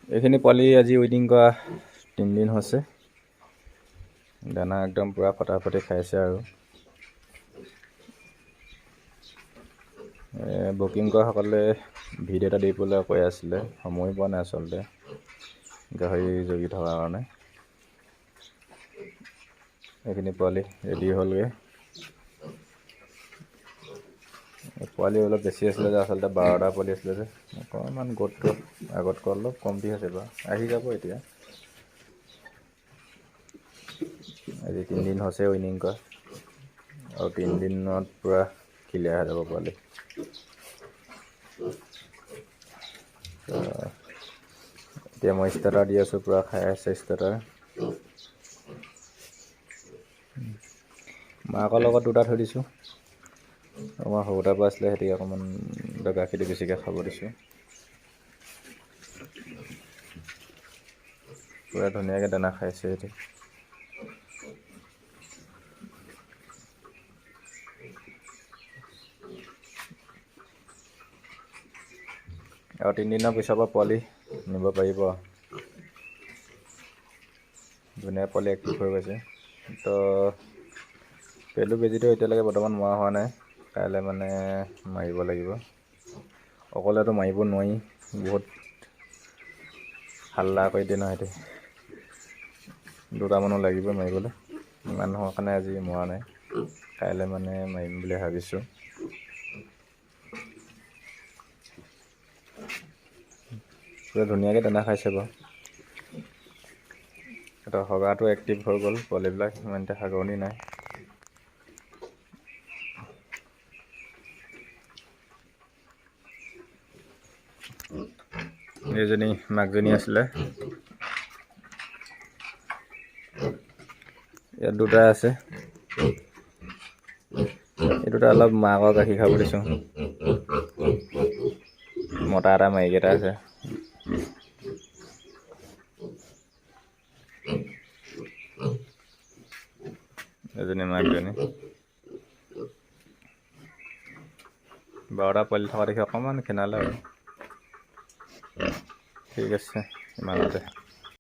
এইখিনি পোৱালি আজি উইডিং কৰা 3 দিন হৈছে। দানা একদম পূৰা ফটাফটি খাইছে আৰু বুকিং কৰা সকলে ভিডিঅ' এটা দিবলৈ কৈ আছিলে, সময় পোৱা নাই আচলতে গাহৰি জগি থকাৰ কাৰণে। এইখিনি পোৱালি ৰেডি হ'লগৈ। পোৱালি অলপ বেছি আছিলে যে, আচলতে 12টা পোৱালি আছিলে যে, অকণমান গোটটো আগতকৈ অলপ কমটি হৈছে বাৰু, আহি যাব এতিয়া। আজি 3 দিন হৈছে উইনিং কৰা, আৰু 3 দিনত পূৰা ক্লিয়াৰ হৈ যাব পোৱালি। এতিয়া মই ষ্টাৰ্টাৰ দি আছোঁ, পূৰা খাই আছে ষ্টাৰ্টাৰ। মাকৰ লগত 2টা থৈ দিছোঁ, অকণমান সৰুটাৰ পৰা আছিলে, সিহঁতি অকণমান গাখীৰটো বেছিকৈ খাব দিছোঁ। পূৰা ধুনীয়াকৈ দানা খাইছে সিহঁতি। আৰু 3 দিনৰ পিছৰ পৰা পোৱালি নিব পাৰিব। ধুনীয়া পোৱালি এক্টিভ হৈ গৈছে। তো পেলু বেজীটো এতিয়ালৈকে বৰ্তমান মৰা হোৱা নাই, কাইলৈ মানে মাৰিব লাগিব। অকলেতো মাৰিব নোৱাৰি, বহুত হাল্লা কৰি দিয়ে নহয় সিহঁতি। 2টা মানুহ লাগিব মাৰিবলৈ, ইমান হোৱাৰ কাৰণে আজি মৰা নাই, কাইলৈ মানে মাৰিম বুলি ভাবিছোঁ। পূৰা ধুনীয়াকৈ দানা খাইছে বাৰু। এটা হগাটো এক্টিভ হৈ গ'ল, পোৱালিবিলাক ইমান এতিয়া হাগৰণি নাই। এইজনী মাকজনী আছিলে, ইয়াত 2টা আছে। এই 2টা অলপ মাকৰ গাখীৰ খাব দিছোঁ। মতা এটা মাইকী এটা আছে। এজনী মাকজনী 12টা পোৱালি থকা দেখি অকণমান ক্ষীণালে আৰু। ঠিক আছে, ইমানতে।